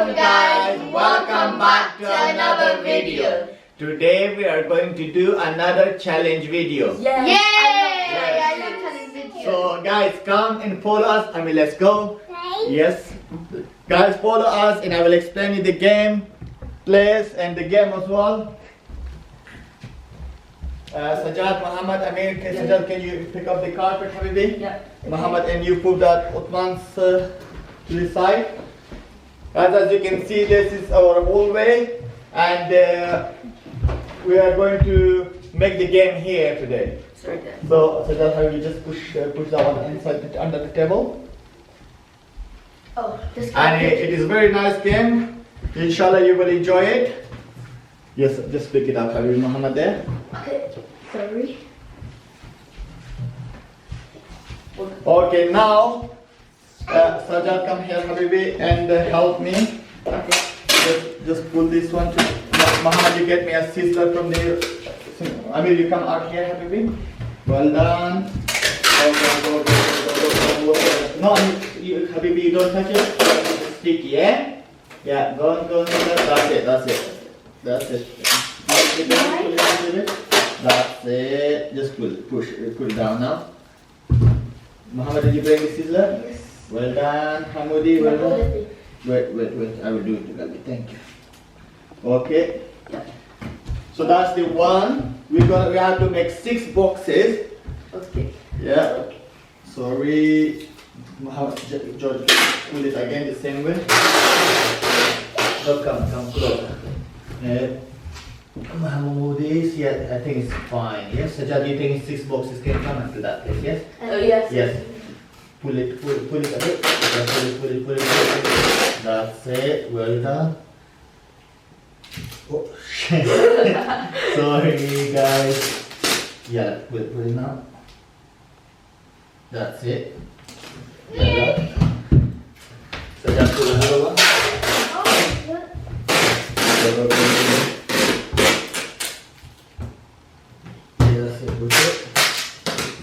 Assalamualaikum guys, welcome back to another video. Today we are going to do another challenge video. Yay! I love challenge video. So guys, come and follow us. Let's go. Yes. Guys, follow us and I will explain you the game, place and the game as well. Sajjad, Muhammad, Amir, Sajjad, can you pick up the carpet, Habibi? Yeah. Muhammad, and you put that Uthman's to the side. Guys, as you can see, this is our hallway, and we are going to make the game here today. Sorry, guys. So, Sajjad, how you just push that one inside under the table. Oh, this And it is a very nice game. Inshallah, you will enjoy it. Yes, just pick it up, Habibi Muhammad there. Okay, sorry. Okay, now, Sajjad, come here, Habibi, and help me. Just pull this one to Muhammad. You get me a scissor from there. Amir, you come out here, Habibi. Well done. Go. No, Habibi, you don't touch it. It's sticky, yeah? Yeah, go. That's it. That's it. Just push it down now. Muhammad, did you bring the scissor? Yes. Well done, Hamudi. Well done. Wait. I will do it together. Thank you. Okay. Yeah. So that's the one. We have to make 6 boxes. Okay. Yeah. Sorry. Muhammad, George, pull it again the same way. Oh, come close. Mahmoudis, yeah, I think it's fine. Yes, Sajjad, you think 6 boxes can come into that place? Yes. Yes. Yes. Pull it a bit. Pull it. That's it. Well done. Oh shit. Sorry, guys. Yeah, pull it now. That's it. Well done. Sajjad, pull another one.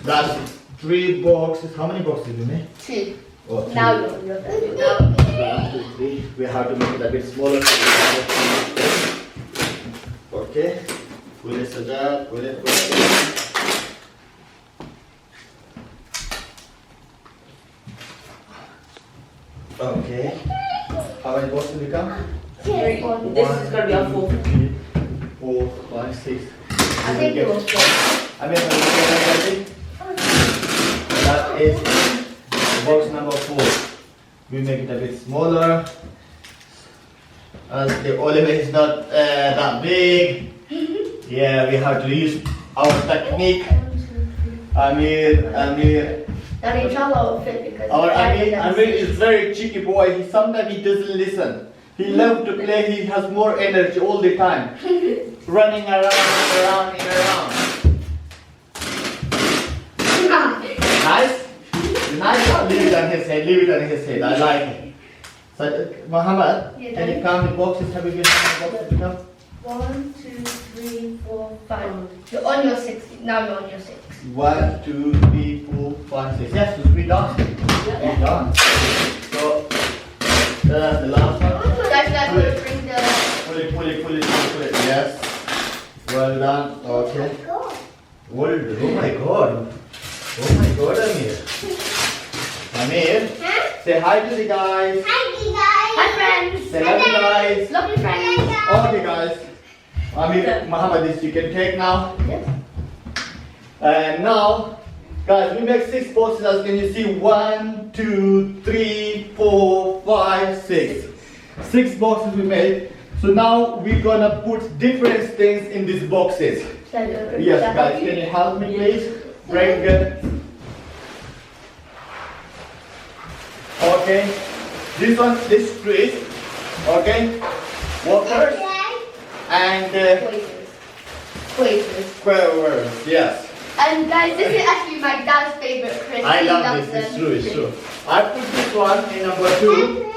That's 3 boxes. How many boxes did we make? 2. Oh, 2. Now you're done. 1, 2, 3. We have to make it a bit smaller. Okay. Pull it, Sajjad. Pull it. Okay. How many boxes will become? 3. This is gonna be a 4. 3, 4, 5, 6. I think it was 4. I mean, that is box number 4. We make it a bit smaller. As the olive is not that big. Yeah, we have to use our technique. Amir. And inshallah will fit because Our Amir is very cheeky boy. Sometimes he doesn't listen. He loves to play. He has more energy all the time, running around. Nice. Leave it on his head. I like it. So, Muhammad, can you count the boxes? Have you been counting the boxes to come? 1, 2, 3, 4, 5. You're on your 6. Now you're on your 6. 1, 2, 3, 4, 5, 6. Yes, we done. Yeah. We done. So, the last one. Guys, let's bring the. Pull it. Yes. Well done. Okay. Oh my god, Amir. Amir, say hi to the guys. Hi friends. Say love you guys. Lovely friends. Okay, guys. Amir, Muhammad, this you can take now. Yes. And now, guys, we make 6 boxes. As can you see, 1, 2, 3, 4, 5, 6. 6 boxes we made. So now we're gonna put different things in these boxes. Yes, guys, can you help me, please? Bring it. Okay. This trees. Okay. Walkers and Quizzes. squares. Yes. And guys, this is actually my dad's favorite quiz. I He love loves this. It's them. true. It's true. I put this one in number 2,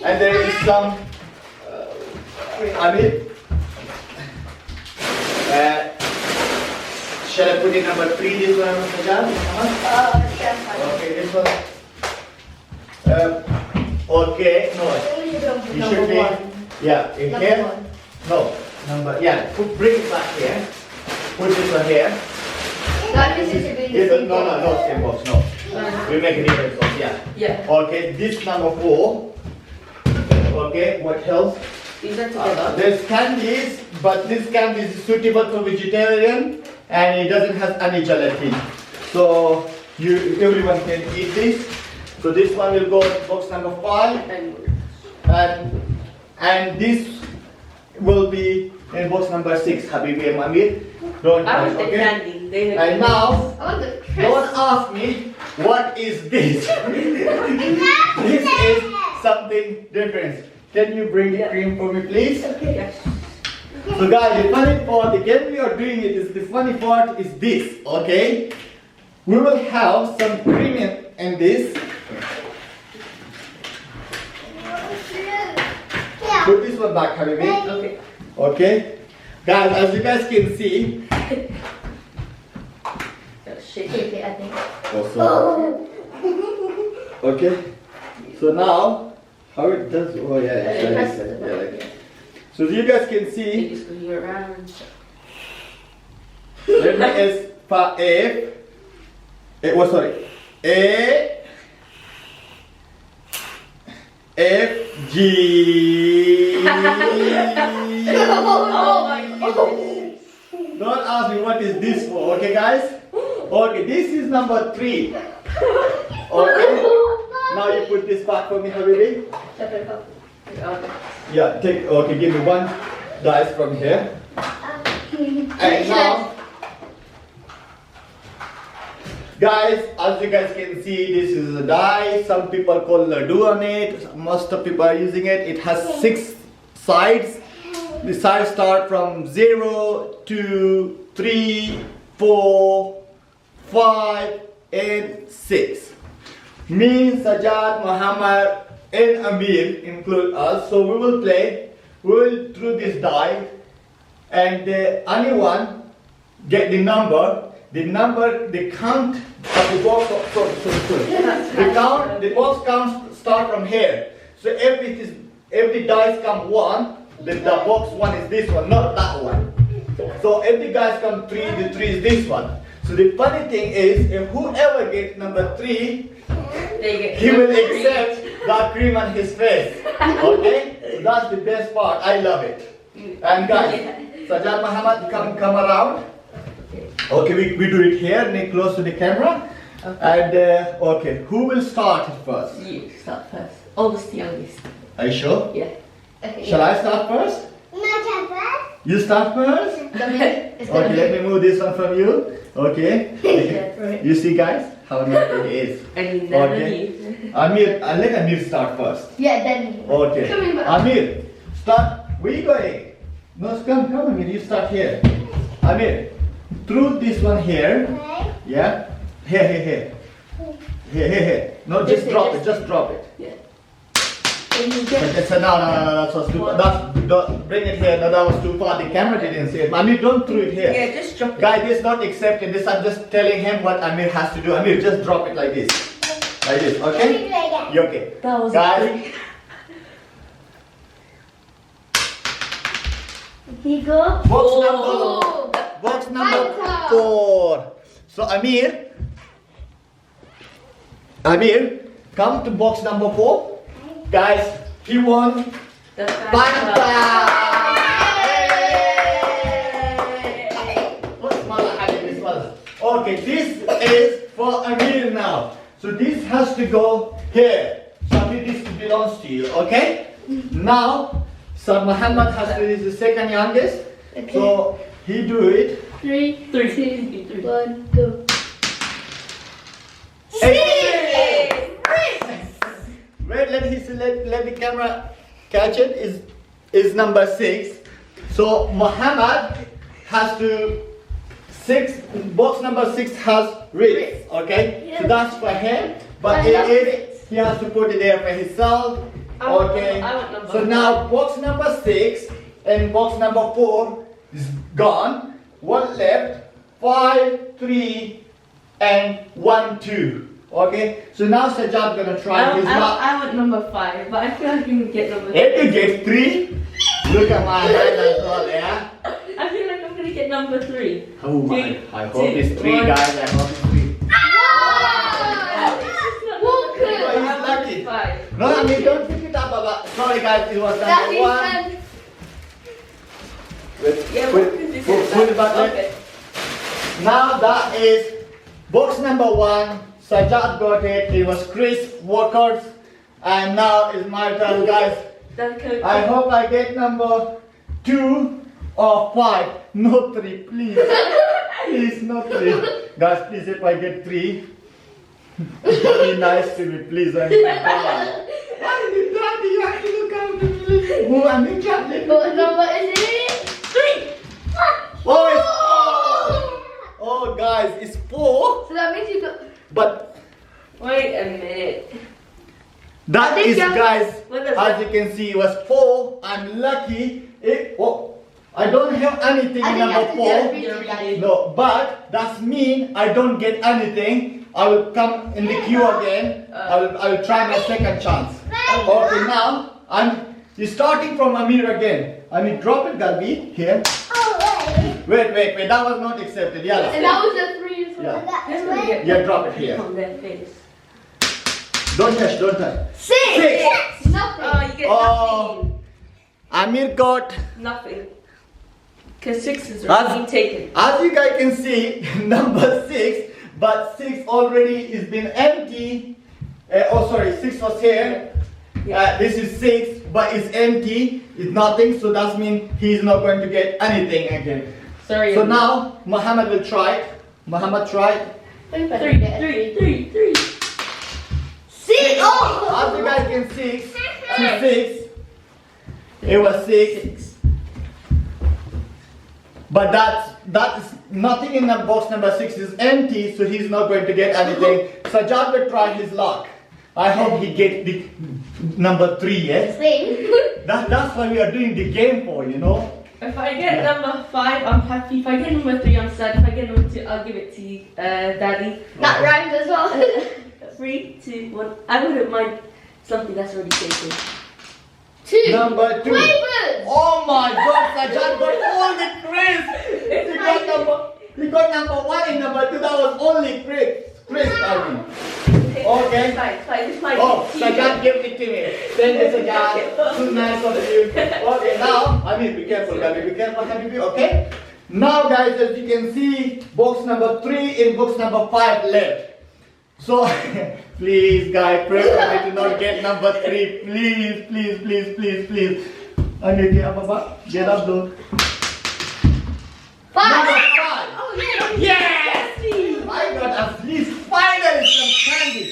and there is some. Amir. Shall I put in number 3 this one, Sajjad? Yes, Okay, this one. Okay, no. You Number should be, one. yeah, in Number here. one. No, number, yeah, bring it back here. Put this one here. That means it should be in the same No, box. same box, no. We make a different box, yeah. Yeah. Okay, this number 4. Okay, what else? These are together. There's candies, but this candy is suitable for vegetarian and it doesn't have any gelatin. So everyone can eat this. So this one will go to box number 5 and this will be in box number 6, Habibi and Amir. Don't I touch, want the okay? candy. They have And now, I want the crisp. don't ask me what is this. This is something different. Can you bring the cream for me, please? Okay. Yes. So guys, the funny part, again we are doing it, is the funny part is this, okay? We will have some cream in this. Put this one back, Habibi. Okay. Okay? Guys, as you guys can see, Shake Shake it. it, I think. also, okay? So now, how it does, oh yeah, Press it's the yeah, button. like, so you guys can You see, just go here around. let me is for sorry, F, G. Oh my goodness. Don't ask me what is this for, okay guys? Okay, this is number 3. Okay, now you put this back for me, Habibi. Separate cup. Yeah, take, okay, give me one dice from here. And now, guys, as you guys can see, this is a die. Some people call laddu on it. Most of people are using it. It has 6 sides. The sides start from 0, 2, 3, 4, 5, and 6. Me, Sajad, Muhammad, and Amir include us. So we will play. We will throw this die, and anyone get the number. The count of the box. The box counts start from here. So every dice come 1. The box 1 is this one, not that one. So if the guys come 3, the 3 is this one. So the funny thing is, if whoever gets number 3, he will accept that cream on his face. Okay? So that's the best part. I love it. And guys, Sajjad Muhammad, come around. Okay, we do it here, neck close to the camera. Okay. And okay, who will start first? You start first. Oldest to youngest. Are you sure? Yeah. Okay. Shall I start first? You start first? Okay, let me move this one from you. Okay. You see, guys, how nice it is. And you never Okay. leave. Amir, let Amir start first. Yeah, then. Okay. Come here, Amir, start. Where you going? No, come, Amir. You start here. Amir, through this one here. Yeah. Here. No, just drop it. Just drop it. Yeah. So no, that was too far. Don't bring it here. No, that was too far. The camera didn't see it. Amir, don't throw it here. Yeah, just drop it. Guys, this is not accepted. This I'm just telling him what Amir has to do. Amir, just drop it like this. Like this, okay? You okay? That was Guys, Here you go. box number 4. So Amir, come to box number 4. Guys, he won the Fanta. Okay, this is for Amir now. So this has to go here. So Amir, this belongs to you, okay? Now, Sir Muhammad has to, this is the second youngest. Okay. So he do it. 3, 2, 3. 1, go. Wait, let the camera catch it. Is number 6. So Muhammad has to box number 6 has Ritz, okay? Yeah. So that's for him, but I love he has to put it there for himself. Okay. I want number So now box number 6 and box number 4 is gone. One left. 5, 3, and 1, 2. Okay, so now Sajjad gonna try his luck. I want number 5, but I feel like I can get number 3. If you get 3, look at my hand as well, yeah? I feel like I'm gonna get number 3. Oh my, I hope it's 3 guys, I hope it's 3. Oh, he's lucky. 5. No, I mean don't pick it up, Baba. Sorry guys, it was number 1. Yeah, Put it back there. Okay. Now that is box number 1. Sajjad got it. It was crisp workouts, and now is my turn, guys. I hope I get number 2 or 5. No 3, please. Please, no 3. Guys, please, if I get 3, be nice to me, please. I'm Daddy, you have to look after me. Oh, I'm in chocolate. What number is it? 3. Oh, it's 4. Oh, guys, it's 4. So that means you got. But Wait a minute. that is, guys, What does as you can see, it was 4. I'm lucky. I don't have anything in number 4. No, but that means I don't get anything. I will come in the queue again. I will try my second chance. Okay, now you're starting from Amir again. Amir, drop it, Galbi, here. Wait, that was not accepted. Yeah. And that was a 3. So Yeah. Yeah, drop it here. On their face. Don't touch. 6. Nothing. Oh, you get Oh. Amir got, nothing. Because 6 is already taken. as you guys can see, number 6, but 6 already is been empty. 6 was here. This is 6, but it's empty. It's nothing, so that means he's not going to get anything again. Sorry. So now Muhammad will try it. Muhammad try it. 3. 6. Oh. As you guys can see, 6. It was 6. But that is nothing in the box number 6 is empty, so he's not going to get anything. Sajjad will try his luck. I hope he gets the number 3, yes? That's why we are doing the game for, you know? If I get number 5, I'm happy. If I get number 3, I'm sad. If I get number 2, I'll give it to you, Daddy. That rhymes as well. 3, 2, 1. I wouldn't mind something that's already taken. 2. Number 2. Flavors. Oh my God, Sajjad got all the crisp. He got number 1 and number 2. That was only crisp, I mean. Okay. It's fine. Oh, Sajjad gave it to me. Thank you, Sajjad. Too nice of you. Okay, now, be careful, Gabi. Be careful, Habibi, okay? Now, guys, as you can see, box number 3 and box number 5 left. So, please, guys, pray for me to not get number 3. Please. Get up, though. 5. Number 5. Oh, yeah. Yes! I got at least finally some candy.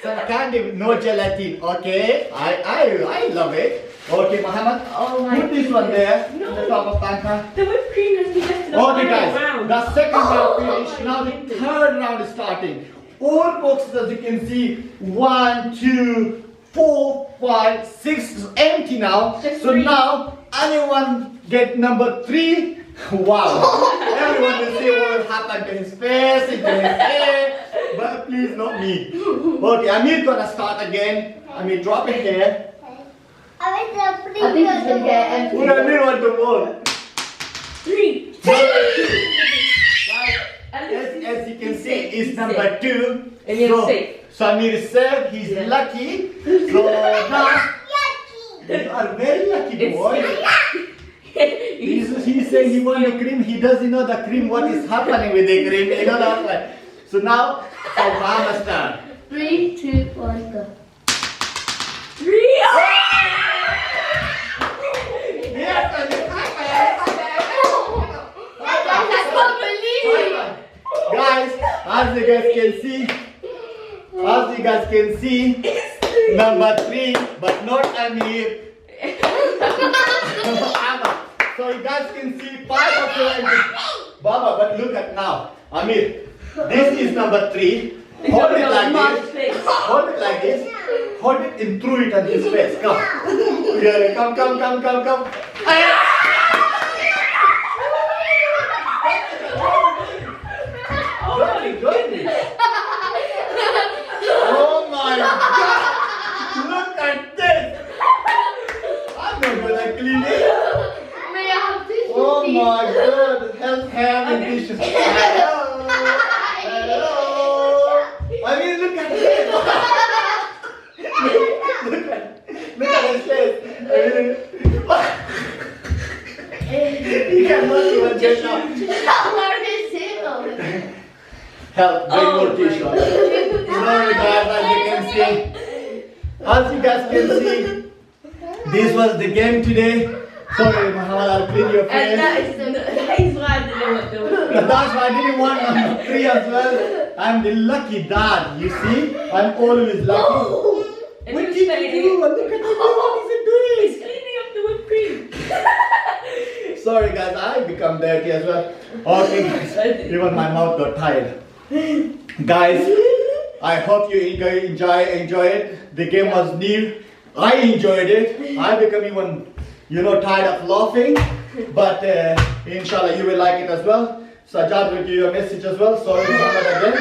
Some candy with no gelatin. Okay, I love it. Okay, Muhammad. Oh my Put this one there. No. The top of Tanka. The whipped cream has been left in the Okay, final guys. round. The second round finished. Now the third round is starting. All boxes, as you can see, 1, 2, 4, 5, 6 is empty now. Just So 3. now anyone get number 3? Wow! Everyone will see what will happen to his face, into his hair, but please not me. Okay, Amir gonna start again. Amir, drop it here. I think he's gonna get empty. Would Amir want to roll? 3. As you can see, it's number 2. And you're safe. So Amir is safe. He's lucky. So now you are very lucky, boy. He's saying he won the cream. He doesn't know the cream. What is happening with the cream? You know that, right? So now, Muhammad's turn. 3, 2, 1, go. 3. Yes, I can't believe it. guys, as you guys can see, number 3, but not Amir. So you guys can see 5 of them. Baba, but look at now. Amir, this is number 3. Hold it like this. Hold it like this. Hold it and throw it on his face. Come. Yeah, come. cleaning. May I have tissue? Oh please? my god, help having tissues. Hello. Hello. I mean, look at this. Look at his face. He cannot even get up. Where is it? Help, bring Oh more my tissue. God. Sorry guys, as you can see. As you guys can see, this was the game today. Sorry, Muhammad, I'll clean your And face. that is why I didn't want to do it. But that's why I didn't want number 3 as well. I'm the lucky dad, you see? I'm always lucky. And What he was did playing you do? it. Look at him, what is he He's doing? cleaning up the whipped cream. Sorry guys, I become dirty as well. Okay guys, even my mouth got tired. Guys, I hope you enjoy it. The game was new. I enjoyed it. I become even, tired of laughing. But inshallah you will like it as well. Sajjad will give you a message as well. Sorry Muhammad again.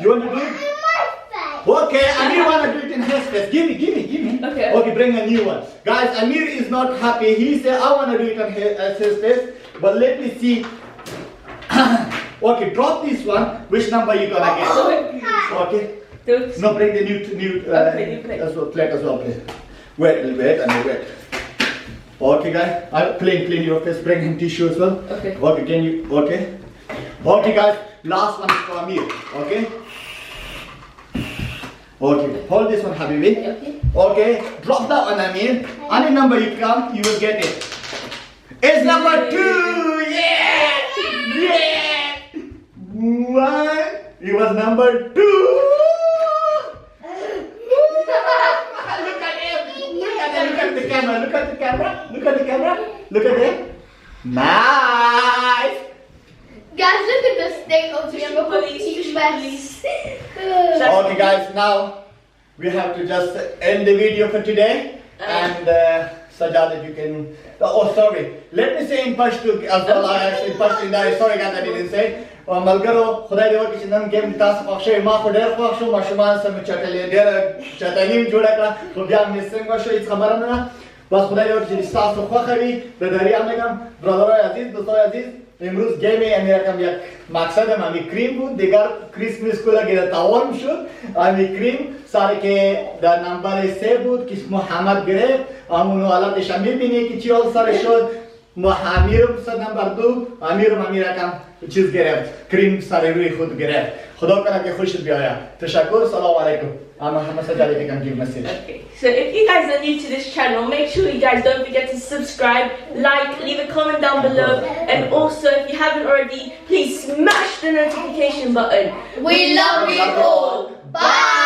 You want to do it? Okay, Amir wanna do it in his face. Give me. Okay. Okay, bring a new one. Guys, Amir is not happy. He said, I wanna do it on his face. But let me see. Okay, drop this one. Which number you gonna get? Okay. No, bring the new new plate. as well, plate as well, please. Wait. Okay, guys. I'll clean your face. Bring him tissue as well. Okay. Okay, can you? Okay. Okay, guys. Last one is for Amir. Okay. Okay. Hold this one, Habibi. Okay. Okay. Drop that one, Amir. Any number you come, you will get it. It's number 2. Yeah. One. It was number 2. Look at him. Look at the camera. Look at the camera. Look at him. Nice. Guys, look at the state of the Police. Okay, guys. Now we have to just end the video for today. And Sajjad, if you can. Oh, sorry. Let me say in Pashto as well. I actually Pashto. Sorry, guys, I didn't say. ملګرو خدای دې وکړي چې نن گیم تاسو خوښ شوی ما خو ډېر خوښ شوم ماشومان سره مې چټلي مې جوړه کړه خو بیا مې څنګه شو هېڅ خبره نه ده بس خدای دې وکړي چې ستاسو خوښه وي د دریاب میگم برادرای عزیز دوستای عزیز امروز گیم امی رقم یک مقصدم امی کریم بود دیگر کریسمس کو لگه تمام شد امی کریم ساری که در نمبر 3 بود که محمد گرفت امونو حالتش هم میبینی که چی حال سر شد امیرم سر نمبر 2 امیرم امی رقم چیز گرفت کریم سر روی خود گرفت خدا کنه که خوشت بیاید تشکر سلام علیکم I'm Muhammad Sajjad, if you can give message. Okay, so if you guys are new to this channel, make sure you guys don't forget to subscribe, like, leave a comment down below, and also if you haven't already, please smash the notification button. We love you all. Bye.